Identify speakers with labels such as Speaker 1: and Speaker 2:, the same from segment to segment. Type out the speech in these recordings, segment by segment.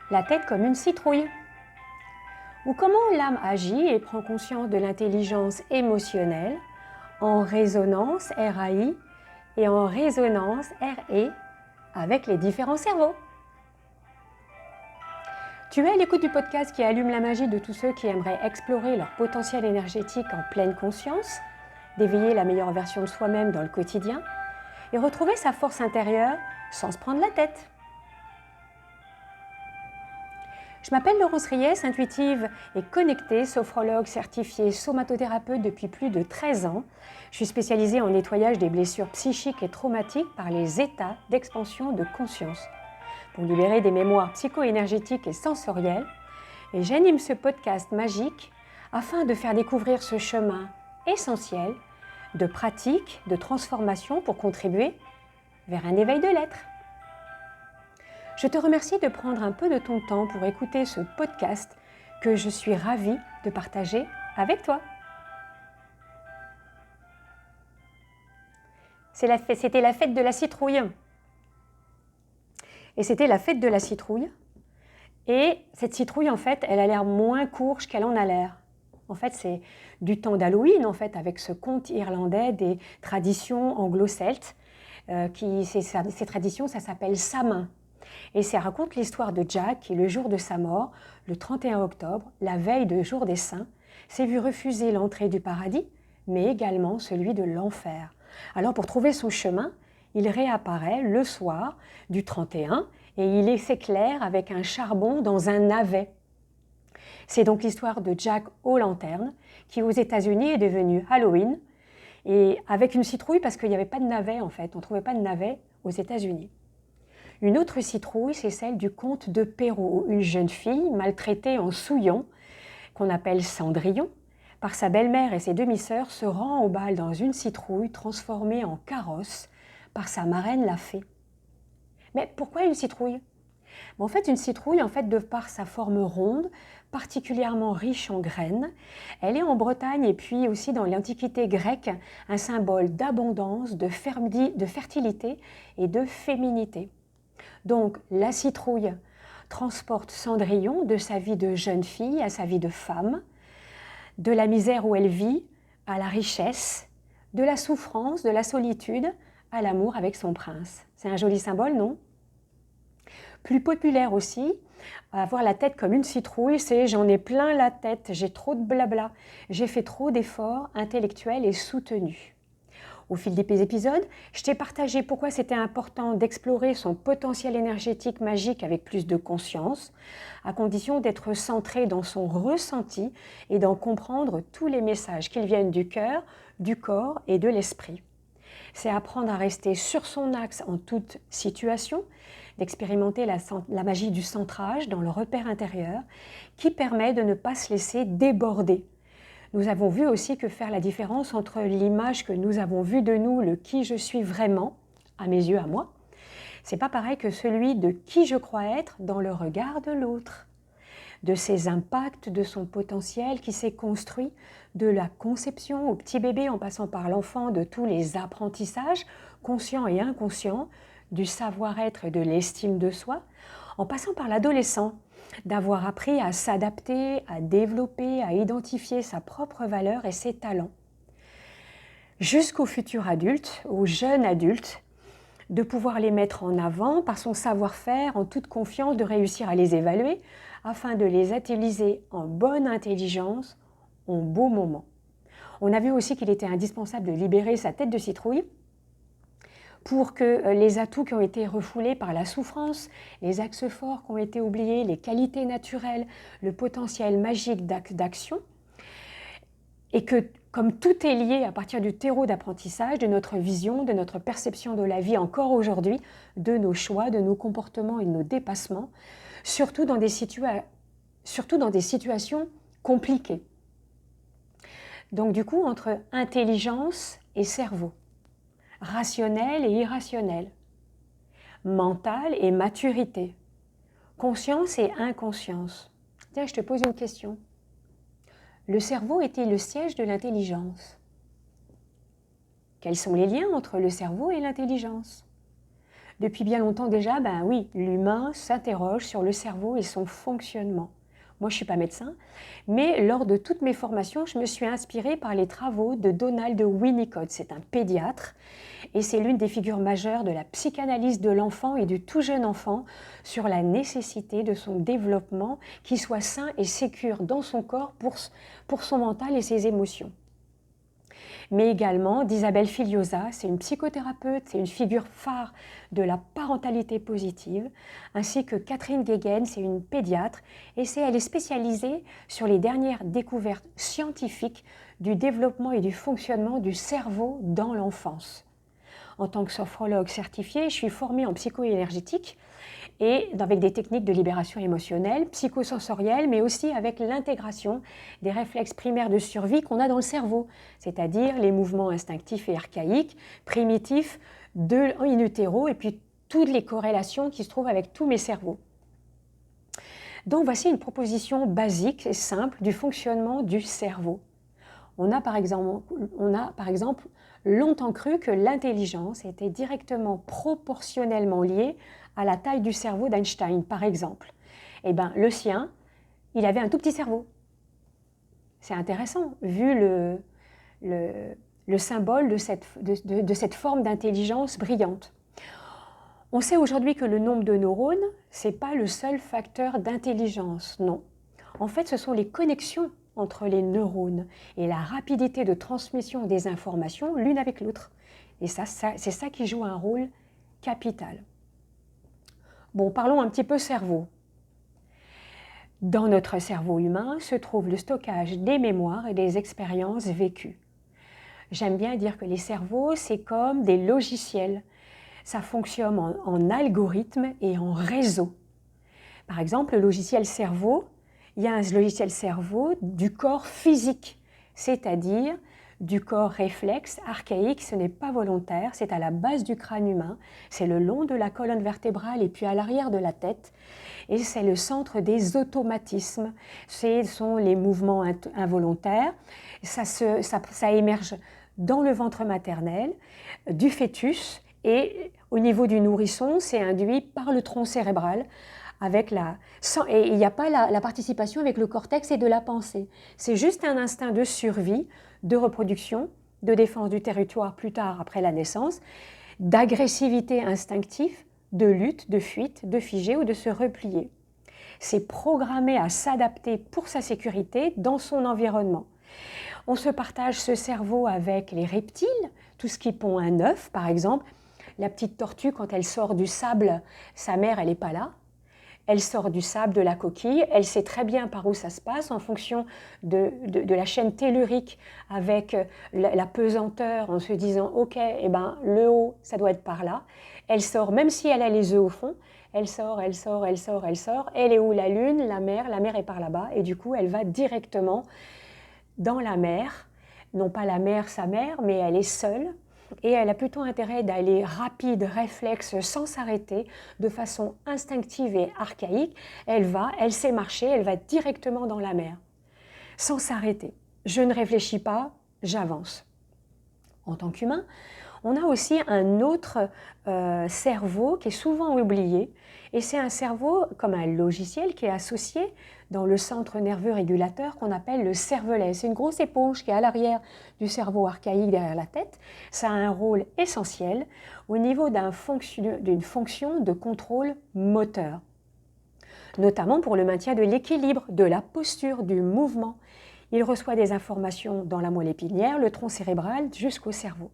Speaker 1: la tête comme une citrouille. Ou comment l'âme agit et prend conscience de l'intelligence émotionnelle en résonance RAI et en résonance RE avec les différents cerveaux. Tu es à l'écoute du podcast qui allume la magie de tous ceux qui aimeraient explorer leur potentiel énergétique en pleine conscience, d'éveiller la meilleure version de soi-même dans le quotidien et retrouver sa force intérieure sans se prendre la tête. Je m'appelle Laurence Riès, intuitive et connectée, sophrologue certifiée somatothérapeute depuis plus de 13 ans. Je suis spécialisée en nettoyage des blessures psychiques et traumatiques par les états d'expansion de conscience pour libérer des mémoires psycho-énergétiques et sensorielles. Et j'anime ce podcast magique afin de faire découvrir ce chemin essentiel de pratique, de transformation pour contribuer vers un éveil de l'être. Je te remercie de prendre un peu de ton temps pour écouter ce podcast que je suis ravie de partager avec toi. C'était la fête de la citrouille. Et c'était la fête de la citrouille. Et cette citrouille, en fait, elle a l'air moins courge qu'elle en a l'air. En fait, c'est du temps d'Halloween, en fait, avec ce conte irlandais des traditions anglo-celtes. Ces traditions, ça s'appelle Samhain. Et ça raconte l'histoire de Jack qui, le jour de sa mort, le 31 octobre, la veille du jour des saints, s'est vu refuser l'entrée du paradis, mais également celui de l'enfer. Alors pour trouver son chemin, il réapparaît le soir du 31 et il s'éclaire avec un charbon dans un navet. C'est donc l'histoire de Jack aux lanternes qui aux États-Unis est devenu Halloween et avec une citrouille parce qu'il n'y avait pas de navet en fait, on ne trouvait pas de navet aux États-Unis. Une autre citrouille, c'est celle du comte de Perrault, une jeune fille maltraitée en Souillon, qu'on appelle Cendrillon, par sa belle-mère et ses demi-sœurs, se rend au bal dans une citrouille transformée en carrosse par sa marraine la fée. Mais pourquoi une citrouille ? En fait, une citrouille, de par sa forme ronde, particulièrement riche en graines, elle est en Bretagne et puis aussi dans l'Antiquité grecque un symbole d'abondance, de fertilité et de féminité. Donc, la citrouille transporte Cendrillon de sa vie de jeune fille à sa vie de femme, de la misère où elle vit à la richesse, de la souffrance, de la solitude à l'amour avec son prince. C'est un joli symbole, non ? Plus populaire aussi, avoir la tête comme une citrouille, c'est « j'en ai plein la tête, j'ai trop de blabla, j'ai fait trop d'efforts intellectuels et soutenus ». Au fil des épisodes, je t'ai partagé pourquoi c'était important d'explorer son potentiel énergétique magique avec plus de conscience, à condition d'être centré dans son ressenti et d'en comprendre tous les messages qu'ils viennent du cœur, du corps et de l'esprit. C'est apprendre à rester sur son axe en toute situation, d'expérimenter la magie du centrage dans le repère intérieur qui permet de ne pas se laisser déborder. Nous avons vu aussi que faire la différence entre l'image que nous avons vue de nous, le qui je suis vraiment, à mes yeux, à moi, c'est pas pareil que celui de qui je crois être dans le regard de l'autre, de ses impacts, de son potentiel qui s'est construit de la conception au petit bébé en passant par l'enfant, de tous les apprentissages conscients et inconscients, du savoir-être et de l'estime de soi, en passant par l'adolescent, d'avoir appris à s'adapter, à développer, à identifier sa propre valeur et ses talents. Jusqu'au futur adulte, au jeune adulte, de pouvoir les mettre en avant par son savoir-faire, en toute confiance, de réussir à les évaluer, afin de les utiliser en bonne intelligence, en beau moment. On a vu aussi qu'il était indispensable de libérer sa tête de citrouille pour que les atouts qui ont été refoulés par la souffrance, les axes forts qui ont été oubliés, les qualités naturelles, le potentiel magique d'action, et que comme tout est lié à partir du terreau d'apprentissage, de notre vision, de notre perception de la vie encore aujourd'hui, de nos choix, de nos comportements et de nos dépassements, surtout dans des situations compliquées. Donc du coup, entre intelligence et cerveau, rationnel et irrationnel, mental et maturité, conscience et inconscience. Tiens, je te pose une question. Le cerveau est-il le siège de l'intelligence ? Quels sont les liens entre le cerveau et l'intelligence ? Depuis bien longtemps déjà, ben oui, l'humain s'interroge sur le cerveau et son fonctionnement. Moi, je ne suis pas médecin, mais lors de toutes mes formations, je me suis inspirée par les travaux de Donald Winnicott. C'est un pédiatre et c'est l'une des figures majeures de la psychanalyse de l'enfant et du tout jeune enfant sur la nécessité de son développement qui soit sain et sécure dans son corps pour son mental et ses émotions. Mais également d'Isabelle Filiosa, c'est une psychothérapeute, c'est une figure phare de la parentalité positive, ainsi que Catherine Guéguen, c'est une pédiatre, et elle est spécialisée sur les dernières découvertes scientifiques du développement et du fonctionnement du cerveau dans l'enfance. En tant que sophrologue certifiée, je suis formée en psycho-énergétique et avec des techniques de libération émotionnelle, psychosensorielle, mais aussi avec l'intégration des réflexes primaires de survie qu'on a dans le cerveau, c'est-à-dire les mouvements instinctifs et archaïques, primitifs, in utero, et puis toutes les corrélations qui se trouvent avec tous mes cerveaux. Donc voici une proposition basique et simple du fonctionnement du cerveau. On a par exemple longtemps cru que l'intelligence était directement proportionnellement liée à la taille du cerveau d'Einstein, par exemple. Eh bien, le sien, il avait un tout petit cerveau. C'est intéressant, vu le symbole de cette forme d'intelligence brillante. On sait aujourd'hui que le nombre de neurones, ce n'est pas le seul facteur d'intelligence, non. En fait, ce sont les connexions entre les neurones et la rapidité de transmission des informations l'une avec l'autre. Et c'est ça qui joue un rôle capital. Bon, parlons un petit peu cerveau. Dans notre cerveau humain se trouve le stockage des mémoires et des expériences vécues. J'aime bien dire que les cerveaux, c'est comme des logiciels. Ça fonctionne en algorithme et en réseau. Par exemple, le logiciel cerveau, il y a un logiciel cerveau du corps physique, c'est-à-dire du corps réflexe, archaïque, ce n'est pas volontaire, c'est à la base du crâne humain, c'est le long de la colonne vertébrale et puis à l'arrière de la tête, et c'est le centre des automatismes, ce sont les mouvements involontaires, ça émerge dans le ventre maternel, du fœtus, et au niveau du nourrisson, c'est induit par le tronc cérébral, et il n'y a pas la participation avec le cortex et de la pensée. C'est juste un instinct de survie, de reproduction, de défense du territoire plus tard après la naissance, d'agressivité instinctive, de lutte, de fuite, de figer ou de se replier. C'est programmé à s'adapter pour sa sécurité dans son environnement. On se partage ce cerveau avec les reptiles, tout ce qui pond un œuf par exemple. La petite tortue, quand elle sort du sable, sa mère, elle n'est pas là. Elle sort du sable, de la coquille, elle sait très bien par où ça se passe en fonction de la chaîne tellurique avec la pesanteur en se disant « ok, eh ben, le haut, ça doit être par là ». Elle sort, même si elle a les œufs au fond, elle sort, elle sort, elle sort, elle sort. Elle est où la lune? La mer est par là-bas et du coup elle va directement dans la mer. Non pas la mer, sa mère, mais elle est seule. Et elle a plutôt intérêt d'aller rapide, réflexe, sans s'arrêter, de façon instinctive et archaïque. Elle sait marcher, elle va directement dans la mer, sans s'arrêter. Je ne réfléchis pas, j'avance. En tant qu'humain, on a aussi un autre cerveau qui est souvent oublié, et c'est un cerveau comme un logiciel qui est associé dans le centre nerveux régulateur qu'on appelle le cervelet. C'est une grosse éponge qui est à l'arrière du cerveau archaïque derrière la tête. Ça a un rôle essentiel au niveau d'une fonction de contrôle moteur, notamment pour le maintien de l'équilibre, de la posture, du mouvement. Il reçoit des informations dans la moelle épinière, le tronc cérébral jusqu'au cerveau.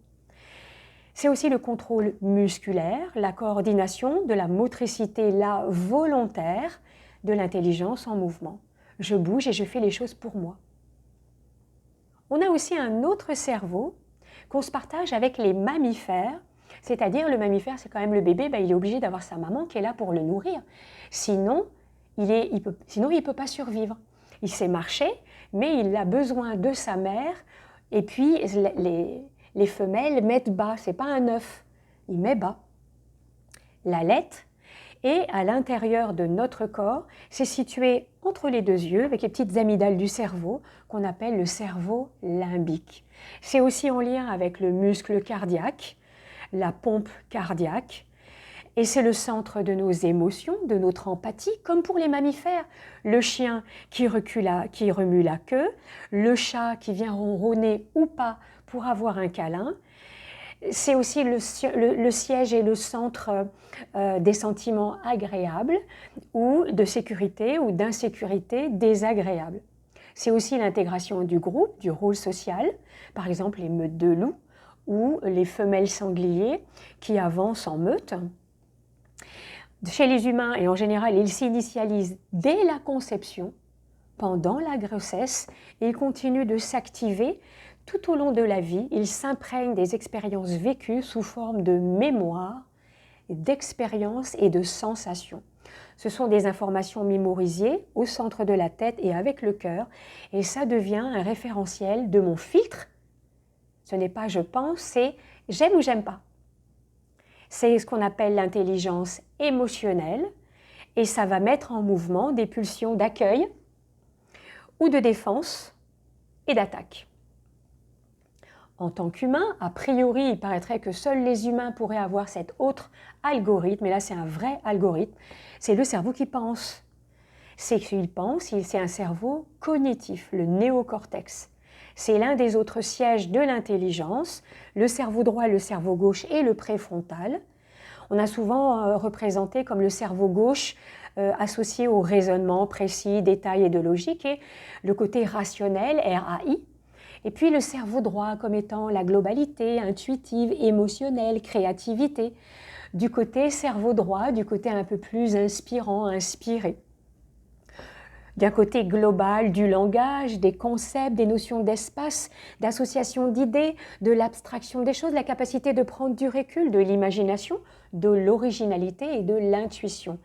Speaker 1: C'est aussi le contrôle musculaire, la coordination de la motricité, la volontaire, de l'intelligence en mouvement. Je bouge et je fais les choses pour moi. On a aussi un autre cerveau qu'on se partage avec les mammifères, c'est-à-dire le mammifère, c'est quand même le bébé, il est obligé d'avoir sa maman qui est là pour le nourrir. Sinon, il ne peut pas survivre. Il sait marcher, mais il a besoin de sa mère. Et puis, les femelles mettent bas, ce n'est pas un œuf, il met bas. L'allaitte, et à l'intérieur de notre corps, c'est situé entre les deux yeux, avec les petites amygdales du cerveau, qu'on appelle le cerveau limbique. C'est aussi en lien avec le muscle cardiaque, la pompe cardiaque, Et c'est le centre de nos émotions, de notre empathie, comme pour les mammifères. Le chien qui remue la queue, le chat qui vient ronronner ou pas pour avoir un câlin. C'est aussi le siège et le centre des sentiments agréables ou de sécurité ou d'insécurité désagréables. C'est aussi l'intégration du groupe, du rôle social, par exemple les meutes de loups ou les femelles sangliers qui avancent en meute. Chez les humains, et en général, ils s'initialisent dès la conception, pendant la grossesse, ils continuent de s'activer tout au long de la vie. Ils s'imprègnent des expériences vécues sous forme de mémoire, d'expériences et de sensations. Ce sont des informations mémorisées au centre de la tête et avec le cœur, et ça devient un référentiel de mon filtre. Ce n'est pas je pense, c'est j'aime ou j'aime pas. C'est ce qu'on appelle l'intelligence émotionnelle, et ça va mettre en mouvement des pulsions d'accueil ou de défense et d'attaque. En tant qu'humain, a priori, il paraîtrait que seuls les humains pourraient avoir cet autre algorithme, et là c'est un vrai algorithme, c'est le cerveau qui pense. C'est qu'il pense, c'est un cerveau cognitif, le néocortex. C'est l'un des autres sièges de l'intelligence, le cerveau droit, le cerveau gauche et le préfrontal. On a souvent représenté comme le cerveau gauche associé au raisonnement précis, détail et de logique, et le côté rationnel, RAI, et puis le cerveau droit comme étant la globalité, intuitive, émotionnelle, créativité, du côté cerveau droit, du côté un peu plus inspirant, inspiré. D'un côté global du langage, des concepts, des notions d'espace, d'association d'idées, de l'abstraction des choses, la capacité de prendre du recul, de l'imagination, de l'originalité et de l'intuition.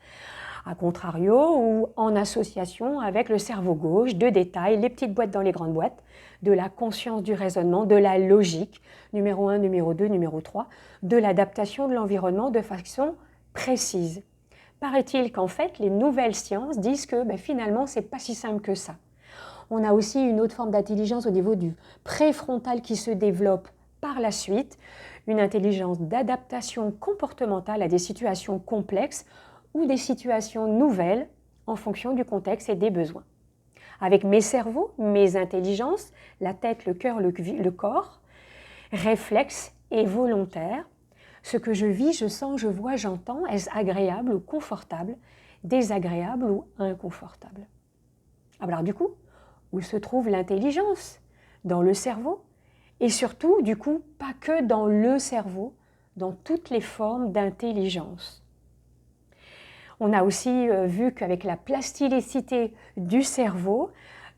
Speaker 1: A contrario, ou en association avec le cerveau gauche, de détails, les petites boîtes dans les grandes boîtes, de la conscience du raisonnement, de la logique, numéro 1, numéro 2, numéro 3, de l'adaptation de l'environnement de façon précise. Paraît-il qu'en fait, les nouvelles sciences disent que finalement, ce n'est pas si simple que ça. On a aussi une autre forme d'intelligence au niveau du préfrontal qui se développe par la suite, une intelligence d'adaptation comportementale à des situations complexes ou des situations nouvelles en fonction du contexte et des besoins. Avec mes cerveaux, mes intelligences, la tête, le cœur, le corps, réflexes et volontaires, ce que je vis, je sens, je vois, j'entends, est-ce agréable ou confortable, désagréable ou inconfortable? Alors du coup, où se trouve l'intelligence? Dans le cerveau. Et surtout, du coup, pas que dans le cerveau, dans toutes les formes d'intelligence. On a aussi vu qu'avec la plasticité du cerveau,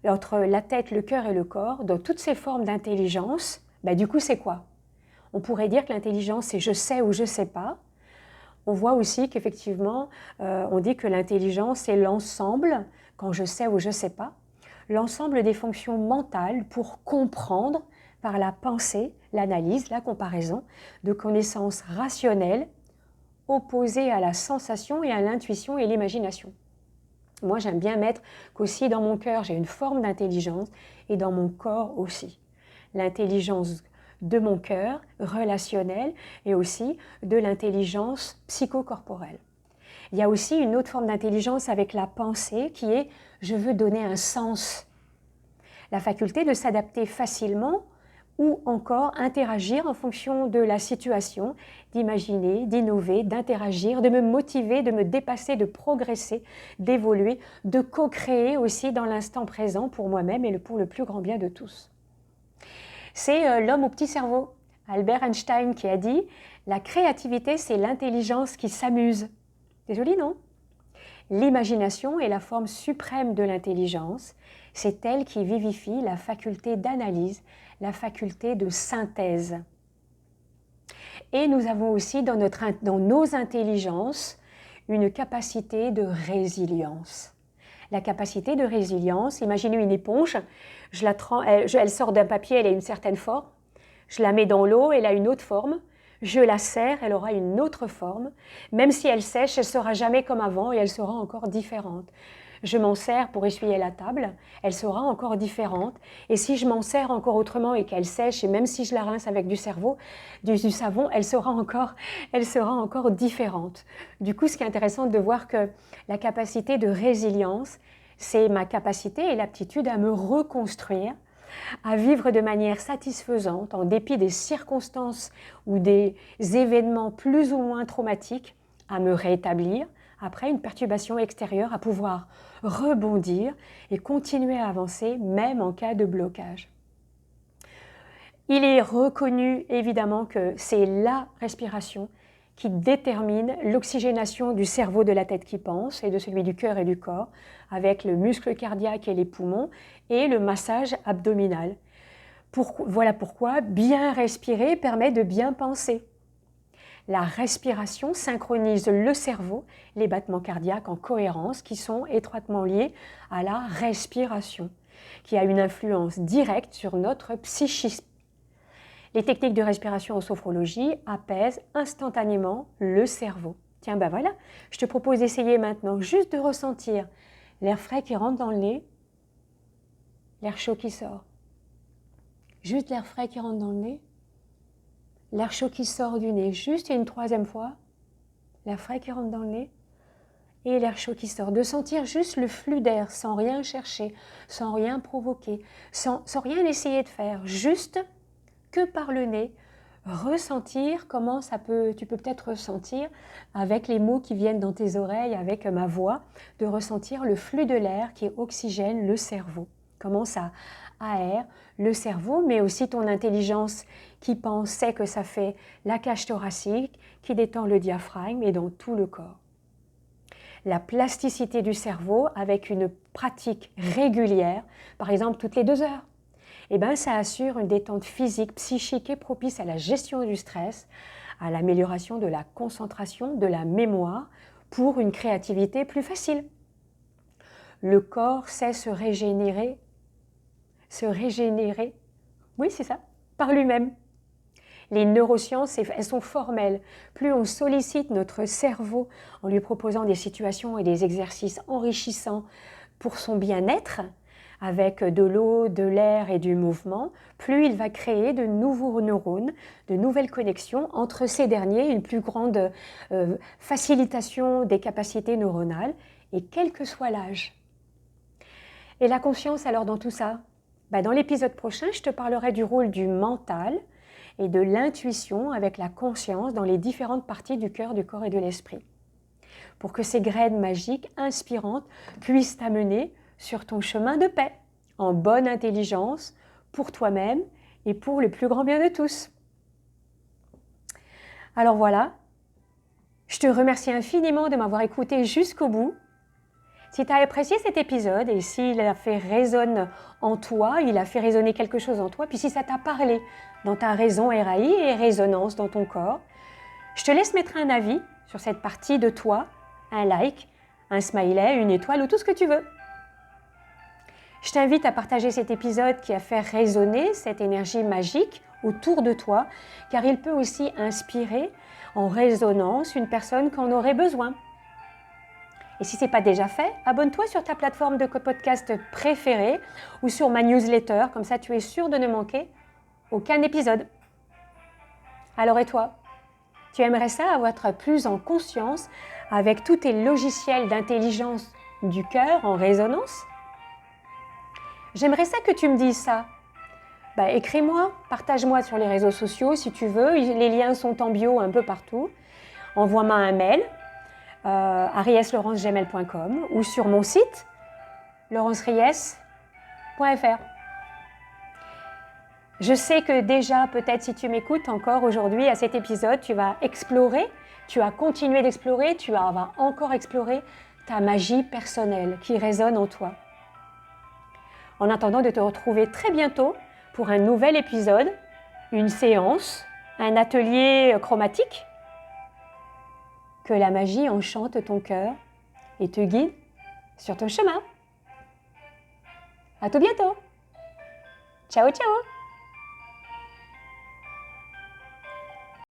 Speaker 1: entre la tête, le cœur et le corps, dans toutes ces formes d'intelligence, du coup, c'est quoi? On pourrait dire que l'intelligence, c'est je sais ou je sais pas. On voit aussi qu'effectivement, on dit que l'intelligence, c'est l'ensemble, quand je sais ou je sais pas, l'ensemble des fonctions mentales pour comprendre par la pensée, l'analyse, la comparaison, de connaissances rationnelles opposées à la sensation et à l'intuition et l'imagination. Moi, j'aime bien mettre qu'aussi dans mon cœur, j'ai une forme d'intelligence et dans mon corps aussi. L'intelligence de mon cœur, relationnelle, et aussi de l'intelligence psychocorporelle. Il y a aussi une autre forme d'intelligence avec la pensée qui est « je veux donner un sens ». La faculté de s'adapter facilement ou encore interagir en fonction de la situation, d'imaginer, d'innover, d'interagir, de me motiver, de me dépasser, de progresser, d'évoluer, de co-créer aussi dans l'instant présent pour moi-même et pour le plus grand bien de tous. C'est l'homme au petit cerveau, Albert Einstein, qui a dit « La créativité, c'est l'intelligence qui s'amuse ». C'est joli, non? L'imagination est la forme suprême de l'intelligence. C'est elle qui vivifie la faculté d'analyse, la faculté de synthèse. Et nous avons aussi dans nos intelligences une capacité de résilience. La capacité de résilience, imaginez une éponge, elle sort d'un papier, elle a une certaine forme, je la mets dans l'eau, elle a une autre forme, je la serre, elle aura une autre forme, même si elle sèche, elle ne sera jamais comme avant et elle sera encore différente. je m'en sers pour essuyer la table, elle sera encore différente. Et si je m'en sers encore autrement et qu'elle sèche, et même si je la rince avec du savon, elle sera encore différente. Du coup, ce qui est intéressant de voir que la capacité de résilience, c'est ma capacité et l'aptitude à me reconstruire, à vivre de manière satisfaisante en dépit des circonstances ou des événements plus ou moins traumatiques, à me rétablir après une perturbation extérieure, à pouvoir rebondir et continuer à avancer même en cas de blocage. Il est reconnu évidemment que c'est la respiration qui détermine l'oxygénation du cerveau de la tête qui pense et de celui du cœur et du corps, avec le muscle cardiaque et les poumons et le massage abdominal. Voilà pourquoi bien respirer permet de bien penser. La respiration synchronise le cerveau, les battements cardiaques en cohérence qui sont étroitement liés à la respiration, qui a une influence directe sur notre psychisme. Les techniques de respiration en sophrologie apaisent instantanément le cerveau. Tiens, ben voilà, je te propose d'essayer maintenant juste de ressentir l'air frais qui rentre dans le nez, l'air chaud qui sort. Juste l'air frais qui rentre dans le nez, l'air chaud qui sort du nez. Juste une troisième fois, l'air frais qui rentre dans le nez et l'air chaud qui sort. De sentir juste le flux d'air sans rien chercher, sans rien provoquer, sans rien essayer de faire, juste que par le nez, ressentir comment tu peux peut-être ressentir avec les mots qui viennent dans tes oreilles, avec ma voix, de ressentir le flux de l'air qui oxygène le cerveau. Comment ça aère le cerveau, mais aussi ton intelligence qui sait que ça fait la cage thoracique, qui détend le diaphragme et dans tout le corps. La plasticité du cerveau avec une pratique régulière, par exemple toutes les 2 heures. Eh bien, ça assure une détente physique, psychique et propice à la gestion du stress, à l'amélioration de la concentration, de la mémoire, pour une créativité plus facile. Le corps sait se régénérer, oui c'est ça, par lui-même. Les neurosciences, elles sont formelles. Plus on sollicite notre cerveau en lui proposant des situations et des exercices enrichissants pour son bien-être, avec de l'eau, de l'air et du mouvement, plus il va créer de nouveaux neurones, de nouvelles connexions entre ces derniers, une plus grande facilitation des capacités neuronales, et quel que soit l'âge. Et la conscience alors dans tout ça? Dans l'épisode prochain, je te parlerai du rôle du mental et de l'intuition avec la conscience dans les différentes parties du cœur, du corps et de l'esprit, pour que ces graines magiques inspirantes puissent t'amener sur ton chemin de paix, en bonne intelligence, pour toi-même et pour le plus grand bien de tous. Alors voilà, je te remercie infiniment de m'avoir écouté jusqu'au bout. Si tu as apprécié cet épisode et s'il a fait résonner en toi, il a fait résonner quelque chose en toi, puis si ça t'a parlé dans ta raison RAI et résonance dans ton corps, je te laisse mettre un avis sur cette partie de toi, un like, un smiley, une étoile ou tout ce que tu veux. Je t'invite à partager cet épisode qui a fait résonner cette énergie magique autour de toi, car il peut aussi inspirer en résonance une personne qui en aurait besoin. Et si ce n'est pas déjà fait, abonne-toi sur ta plateforme de podcast préférée ou sur ma newsletter, comme ça tu es sûr de ne manquer aucun épisode. Alors et toi, tu aimerais ça être plus en conscience avec tous tes logiciels d'intelligence du cœur en résonance? J'aimerais ça que tu me dises ça. Écris-moi, partage-moi sur les réseaux sociaux si tu veux. Les liens sont en bio un peu partout. Envoie-moi un mail à riesslaurencegmail.com ou sur mon site laurenceries.fr. Je sais que déjà, peut-être si tu m'écoutes encore aujourd'hui à cet épisode, tu vas explorer, tu vas continuer d'explorer, tu vas encore explorer ta magie personnelle qui résonne en toi. En attendant de te retrouver très bientôt pour un nouvel épisode, une séance, un atelier chromatique, que la magie enchante ton cœur et te guide sur ton chemin. À tout bientôt. Ciao, ciao.